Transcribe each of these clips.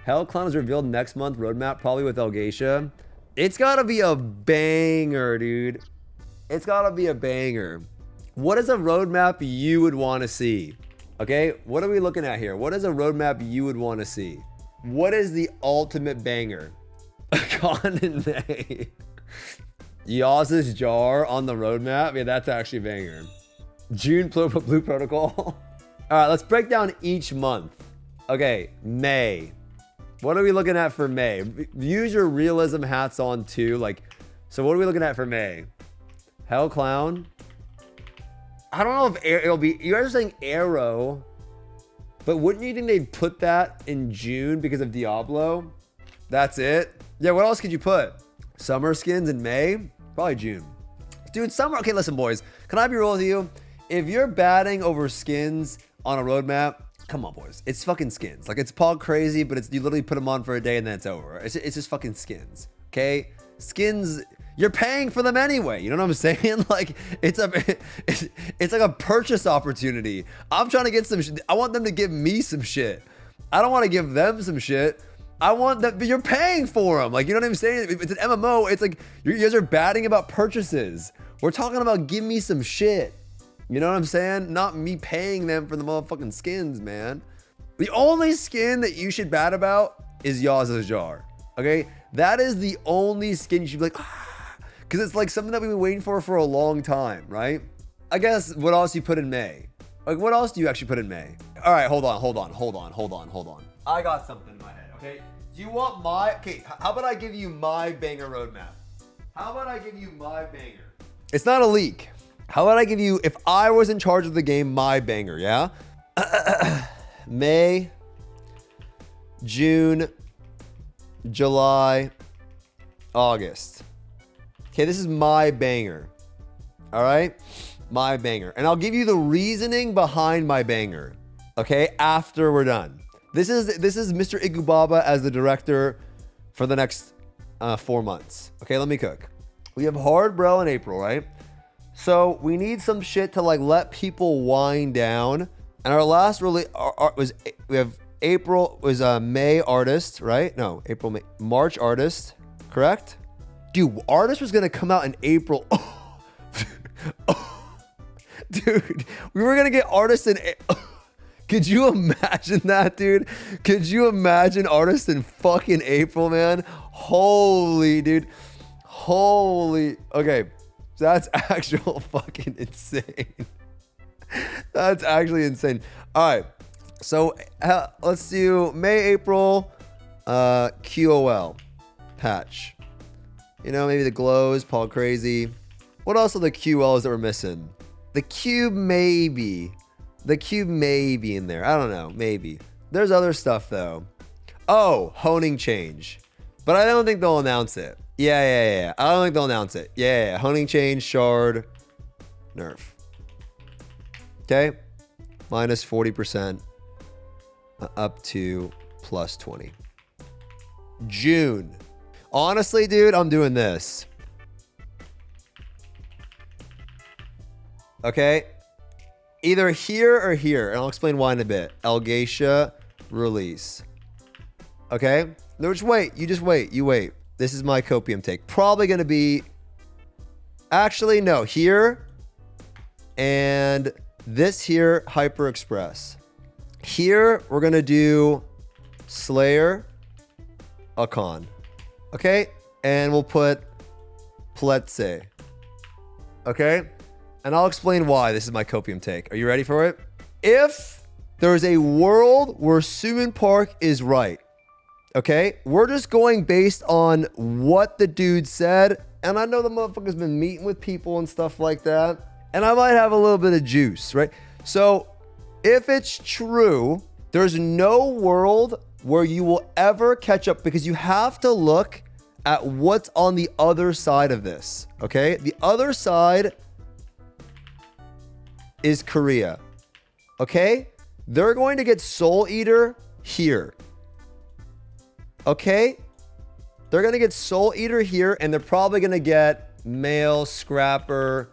Hell Clown is revealed next month. Roadmap, probably with Elgacia. It's gotta be a banger, dude. It's gotta be a banger. What is a roadmap you would want to see? Okay, what are we looking at here? What is a roadmap you would want to see? What is the ultimate banger? Akkan in May. Yoz Jar on the roadmap. Yeah, that's actually a banger. June Blue Protocol. All right, let's break down each month. Okay, May. What are we looking at for May? Use your realism hats on too. Like, so what are we looking at for May? Hell Clown. I don't know if it'll be, you guys are saying Arrow, but wouldn't you think they'd put that in June because of Diablo? That's it. Yeah, what else could you put? Summer skins in May? Probably June. Dude, summer, okay, listen boys, can I be real with you? If you're batting over skins on a roadmap, come on boys, it's fucking skins. Like, it's pog crazy, but it's, you literally put them on for a day and then it's over. It's just fucking skins, okay? Skins, you're paying for them anyway. You know what I'm saying? Like, it's like a purchase opportunity. I'm trying to get some I want them to give me some shit. I don't want to give them some shit. I want that, but you're paying for them. Like, you know what I'm saying? It's an MMO. It's like, you guys are batting about purchases. We're talking about give me some shit. You know what I'm saying? Not me paying them for the motherfucking skins, man. The only skin that you should bat about is Yoz Jar. Okay? That is the only skin you should be like, because it's like something that we've been waiting for a long time, right? I guess what else you put in May? Like, what else do you actually put in May? All right, hold on. I got something in my head, okay? Do you want my, okay, how about I give you my banger roadmap? How about I give you my banger? It's not a leak. How about I give you, if I was in charge of the game, my banger, yeah? May, June, July, August. Okay, this is my banger. All right? My banger. And I'll give you the reasoning behind my banger. Okay? After we're done. This is Mr. Igubaba as the director for the next 4 months. Okay, let me cook. We have Hard Bro in April, right? So we need some shit to like let people wind down. And our last really was, we have April was May Artist, right? No, April, May, March Artist, correct? Dude, Artist was gonna come out in April. Dude, we were gonna get Artist in. Could you imagine that, dude? Could you imagine Artist in fucking April, man? Holy, dude. Holy. Okay, that's actual fucking insane. That's actually insane. All right, so let's do May, April, QoL patch. You know, maybe the glows, Paul Crazy. What else are the QLs that we're missing? The cube, maybe. The cube may be in there. I don't know, maybe. There's other stuff though. Oh, honing change. But I don't think they'll announce it. Yeah. I don't think they'll announce it. Yeah. Honing change, shard, nerf. Okay. Minus 40%. Up to plus 20. June. Honestly, dude, I'm doing this. Okay. Either here or here. And I'll explain why in a bit. Elgacia release. Okay. No, just wait. You just wait. You wait. This is my copium take. Probably going to be... Actually, no. Here. And this here, Hyper Express. Here, we're going to do Slayer, Akkan. Okay? And we'll put Pletze. Okay? And I'll explain why this is my copium take. Are you ready for it? If there's a world where Summon Park is right, okay? We're just going based on what the dude said. And I know the motherfucker's been meeting with people and stuff like that. And I might have a little bit of juice, right? So if it's true, there's no world where you will ever catch up, because you have to look at what's on the other side of this, okay? The other side is Korea, okay? They're going to get Soul Eater here, okay? They're going to get Soul Eater here, and they're probably going to get Male Scrapper.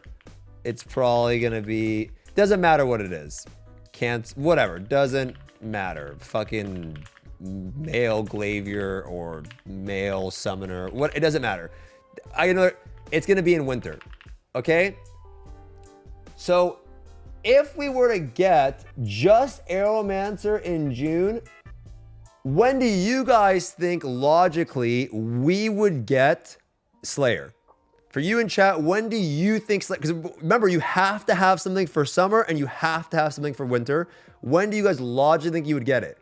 It's probably going to be, doesn't matter what it is. Can't, whatever, doesn't matter. Fucking male Glavier or male Summoner. What, it doesn't matter. I know it's going to be in winter. Okay? So if we were to get just Aeromancer in June, when do you guys think logically we would get Slayer? For you in chat, when do you think, because remember, you have to have something for summer and you have to have something for winter. When do you guys logically think you would get it?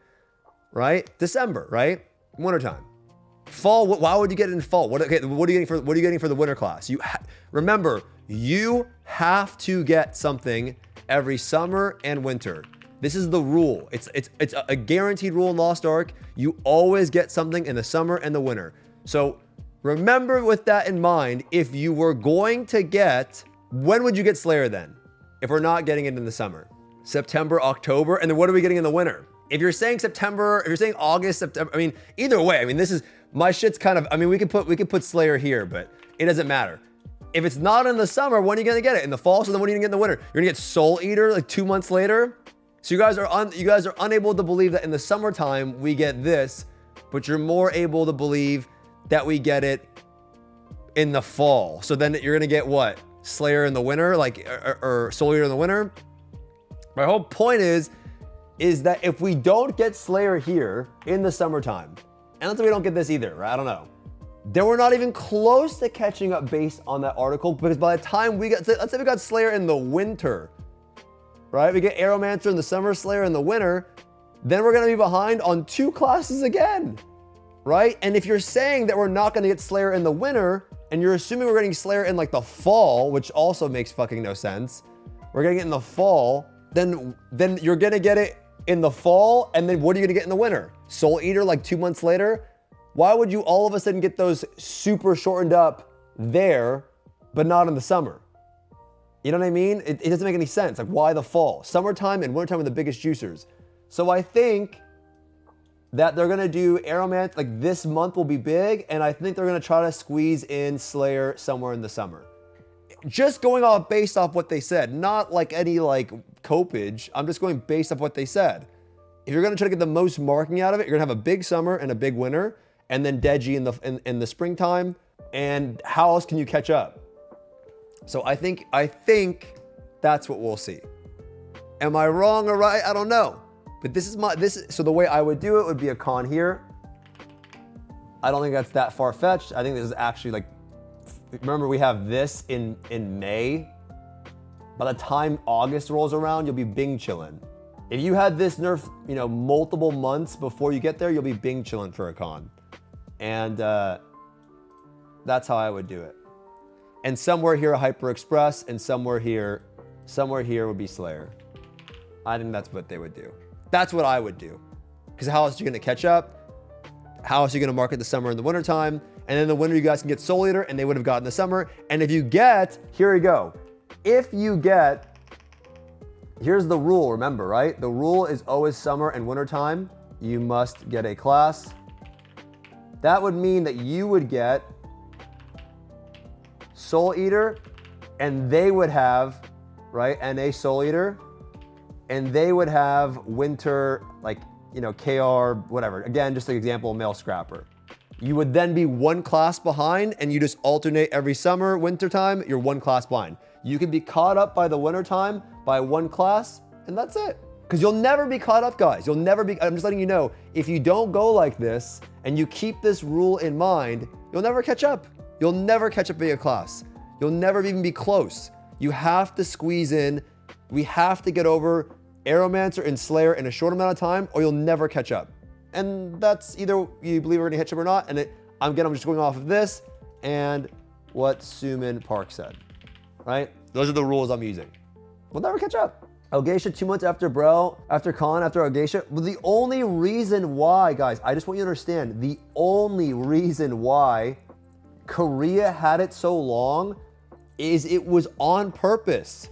Right? December, right? Wintertime. Fall, why would you get it in fall? What are you getting for the winter class? Remember, you have to get something every summer and winter. This is the rule. It's a guaranteed rule in Lost Ark. You always get something in the summer and the winter. So remember, with that in mind, if you were going to get, when would you get Slayer then? If we're not getting it in the summer? September, October, and then what are we getting in the winter? If you're saying September, if you're saying August, September, I mean, either way, I mean, this is, my shit's kind of, I mean, we could put Slayer here, but it doesn't matter. If it's not in the summer, when are you gonna get it? In the fall? So then when are you gonna get in the winter? You're gonna get Soul Eater like 2 months later? So you guys are unable to believe that in the summertime we get this, but you're more able to believe that we get it in the fall. So then you're gonna get what? Slayer in the winter, like, or Soul Eater in the winter? My whole point is that if we don't get Slayer here in the summertime, and let's say we don't get this either, right? I don't know. Then we're not even close to catching up based on that article, because by the time we got, let's say we got Slayer in the winter, right? We get Aeromancer in the summer, Slayer in the winter, then we're gonna be behind on 2 classes again, right? And if you're saying that we're not gonna get Slayer in the winter, and you're assuming we're getting Slayer in like the fall, which also makes fucking no sense, we're getting it in the fall, then you're gonna get it in the fall, and then what are you gonna get in the winter? Soul Eater like 2 months later? Why would you all of a sudden get those super shortened up there, but not in the summer? You know what I mean? It doesn't make any sense. Like, why the fall? Summertime and wintertime are the biggest juicers. So I think that they're gonna do Aeromancer, like this month will be big, and I think they're gonna try to squeeze in Slayer somewhere in the summer. Just going off based off what they said, not like any like copage. I'm just going based off what they said. If you're gonna try to get the most marking out of it, you're gonna have a big summer and a big winter, and then Deji in the springtime. And how else can you catch up? So I think that's what we'll see. Am I wrong or right? I don't know. But so the way I would do it would be a con here. I don't think that's that far-fetched. I think this is actually like, remember we have this in May. By the time August rolls around, you'll be Bing chillin'. If you had this nerf, you know, multiple months before you get there, you'll be Bing chillin' for a con. And that's how I would do it. And somewhere here, Hyper Express, and somewhere here would be Slayer. I think that's what they would do. That's what I would do. Because how else are you gonna catch up? How else are you gonna market the summer and the winter time? And then the winter you guys can get Soul Eater, and they would have gotten the summer. And if you get, here we go. If you get, here's the rule, remember, right? The rule is always summer and winter time. You must get a class. That would mean that you would get Soul Eater, and they would have, right, NA Soul Eater, and they would have winter, like, you know, KR, whatever. Again, just an example, male scrapper. You would then be 1 class behind, and you just alternate every summer, winter time, you're 1 class behind. You can be caught up by the winter time by 1 class, and that's it. Because you'll never be caught up, guys. You'll never be, I'm just letting you know, if you don't go like this, and you keep this rule in mind, you'll never catch up. You'll never catch up in a class. You'll never even be close. You have to squeeze in. We have to get over Aeromancer and Slayer in a short amount of time, or you'll never catch up. And that's either you believe we're gonna catch up or not. And I'm just going off of this and what Suman Park said, right? Those are the rules I'm using. We'll never catch up. Elgacia 2 months after Bro, after Con, after Elgacia. Well, the only reason why, guys, I just want you to understand, the only reason why Korea had it so long is it was on purpose.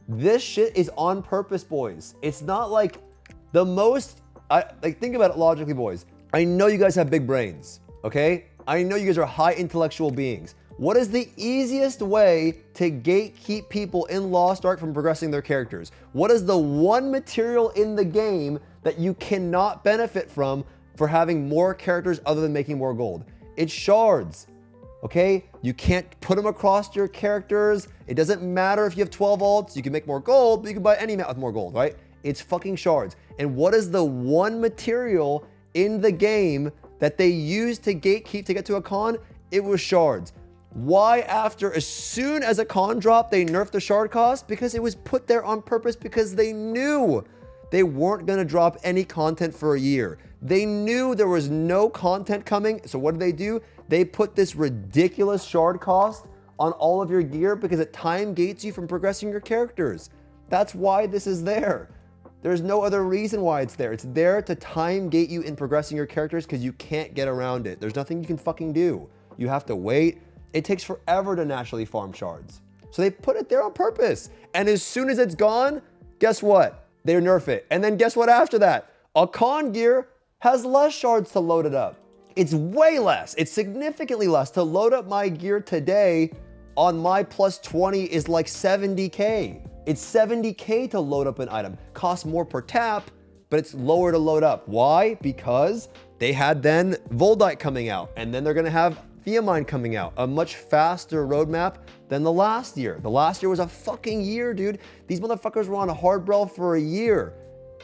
This shit is on purpose, boys. It's not like the most, like, think about it logically, boys. I know you guys have big brains, okay? I know you guys are high intellectual beings. What is the easiest way to gatekeep people in Lost Ark from progressing their characters? What is the one material in the game that you cannot benefit from for having more characters other than making more gold? It's shards. Okay? You can't put them across your characters. It doesn't matter if you have 12 alts. You can make more gold, but you can buy any mat with more gold, right? It's fucking shards. And what is the one material in the game that they used to gatekeep to get to a con? It was shards. Why after, as soon as a con dropped, they nerfed the shard cost? Because it was put there on purpose because they knew they weren't gonna drop any content for a year. They knew there was no content coming, so what did they do? They put this ridiculous shard cost on all of your gear because it time gates you from progressing your characters. That's why this is there. There's no other reason why it's there. It's there to time gate you in progressing your characters because you can't get around it. There's nothing you can fucking do. You have to wait. It takes forever to naturally farm shards. So they put it there on purpose. And as soon as it's gone, guess what? They nerf it. And then guess what after that? A con gear has less shards to load it up. It's way less. It's significantly less. To load up my gear today on my plus 20 is like 70K. It's 70K to load up an item. Costs more per tap, but it's lower to load up. Why? Because they had then Voldite coming out, and then they're gonna have Theamine coming out, a much faster roadmap than the last year. The last year was a fucking year, dude. These motherfuckers were on a hard brawl for a year.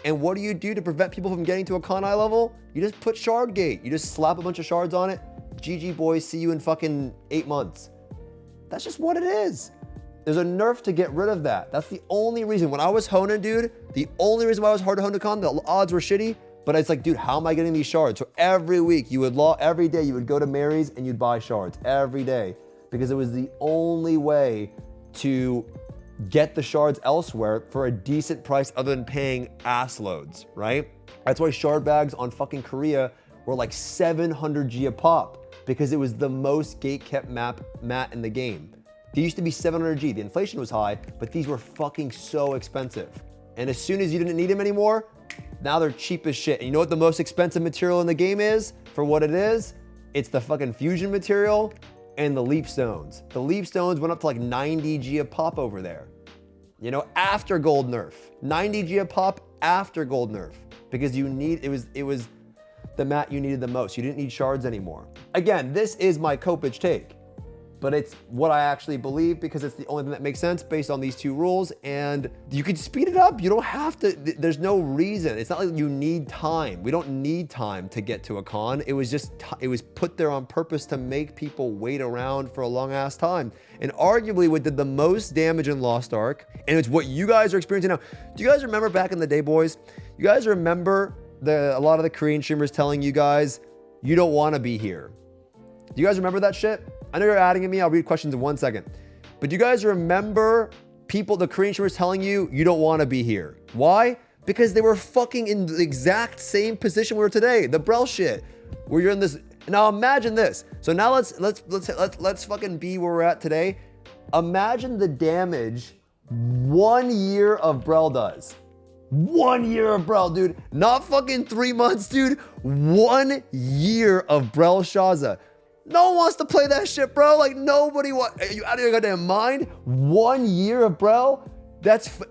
And what do you do to prevent people from getting to a con eye level? You just put shard gate. You just slap a bunch of shards on it. GG boys, see you in fucking 8 months. That's just what it is. There's a nerf to get rid of that. That's the only reason. When I was honing, dude, the only reason why it was hard to hone to con, the odds were shitty, but it's like, dude, how am I getting these shards? So every week you would every day you would go to Mary's and you'd buy shards every day because it was the only way to get the shards elsewhere for a decent price other than paying ass loads, right? That's why shard bags on fucking Korea were like 700 G a pop because it was the most gate kept mat in the game. They used to be 700 G. The inflation was high, but these were fucking so expensive. And as soon as you didn't need them anymore, now they're cheap as shit. And you know what the most expensive material in the game is for what it is? It's the fucking fusion material and the leap stones. The leap stones went up to like 90 G a pop over there. You know, after gold nerf. 90 G a pop after gold nerf. Because you need, it was the mat you needed the most. You didn't need shards anymore. Again, this is my Kopich take, but it's what I actually believe because it's the only thing that makes sense based on these two rules, and you can speed it up. You don't have to, there's no reason. It's not like you need time. We don't need time to get to a con. It was just, it was put there on purpose to make people wait around for a long ass time. And arguably what did the most damage in Lost Ark, and it's what you guys are experiencing now. Do you guys remember back in the day, boys? You guys remember a lot of the Korean streamers telling you guys, you don't wanna be here. Do you guys remember that shit? I know you're adding at me. I'll read questions in 1 second. But do you guys remember the Korean streamers telling you, you don't want to be here? Why? Because they were fucking in the exact same position we were today. The Brel shit. Where you're in this. Now imagine this. So now let's fucking be where we're at today. Imagine the damage 1 year of Brel does. 1 year of Brel, dude. Not fucking 3 months, dude. 1 year of Brel Shaza. No one wants to play that shit, bro. Like nobody wants. Are you out of your goddamn mind? 1 year of Brel?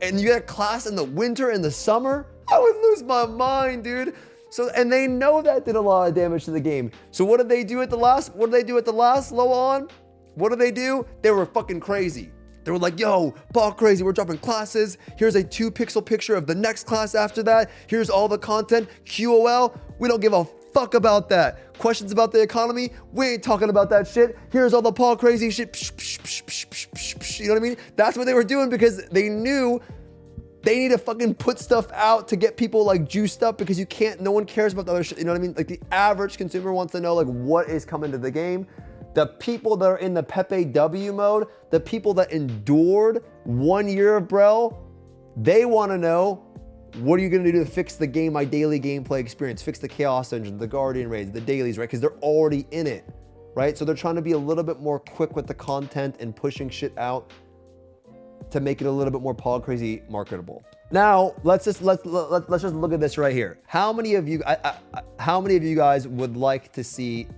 And you get a class in the winter and the summer? I would lose my mind, dude. So, and they know that did a lot of damage to the game. So what did they do at the last? What did they do at the last low on? What did they do? They were fucking crazy. They were like, yo, ball crazy, we're dropping classes. Here's a 2 pixel picture of the next class after that. Here's all the content. QoL, we don't give a fuck about that. Questions about the economy, we ain't talking about that shit. Here's all the Paul crazy shit. You know what I mean? That's what they were doing because they knew they need to fucking put stuff out to get people like juiced up because you can't, no one cares about the other shit. You know what I mean? Like the average consumer wants to know like what is coming to the game. The people that are in the Pepe W mode, the people that endured 1 year of Brel, they want to know, what are you going to do to fix the game, my daily gameplay experience, fix the Chaos Engine, the Guardian Raids, the dailies, right? Because they're already in it, right? So they're trying to be a little bit more quick with the content and pushing shit out to make it a little bit more Paul crazy marketable. Now, let's just look at this right here. How many of you guys would like to see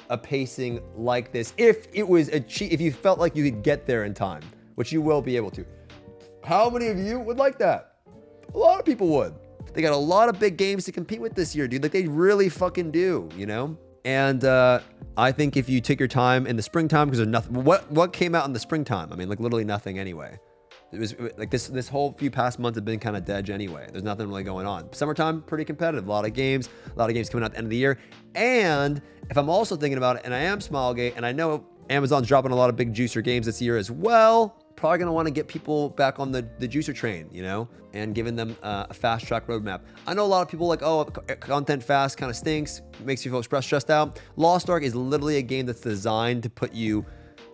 a pacing like this if it was if you felt like you could get there in time, which you will be able to? How many of you would like that? A lot of people would. They got a lot of big games to compete with this year, dude. Like, they really fucking do, you know? And I think if you take your time in the springtime, because there's nothing, what came out in the springtime? I mean, like, literally nothing anyway. It was like this whole few past months have been kind of dead anyway. There's nothing really going on. Summertime, pretty competitive. A lot of games coming out at the end of the year. And if I'm also thinking about it, and I am Smilegate, and I know Amazon's dropping a lot of big juicer games this year as well, probably going to want to get people back on the juicer train, you know, and giving them a fast track roadmap. I know a lot of people like, oh, content fast kind of stinks, makes you feel stressed out. Lost Ark is literally a game that's designed to put you,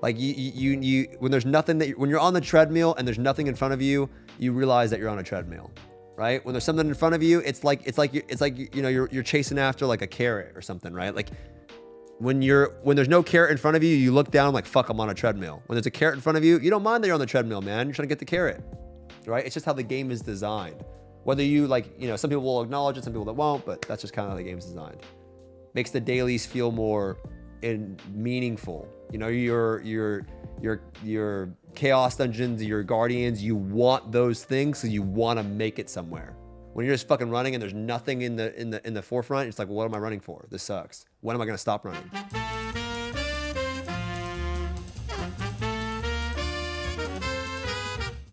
like, you when there's nothing when you're on the treadmill and there's nothing in front of you, you realize that you're on a treadmill, right? When there's something in front of you, it's like you know, you're chasing after like a carrot or something, right? Like, when there's no carrot in front of you, you look down like, fuck, I'm on a treadmill. When there's a carrot in front of you, you don't mind that you're on the treadmill, man. You're trying to get the carrot, right? It's just how the game is designed. Whether you, like, you know, some people will acknowledge it, some people that won't, but that's just kind of how the game's designed. Makes the dailies feel more meaningful. You know, your chaos dungeons, your guardians, you want those things, so you want to make it somewhere. When you're just fucking running and there's nothing in the forefront, it's like, well, what am I running for? This sucks. When am I going to stop running?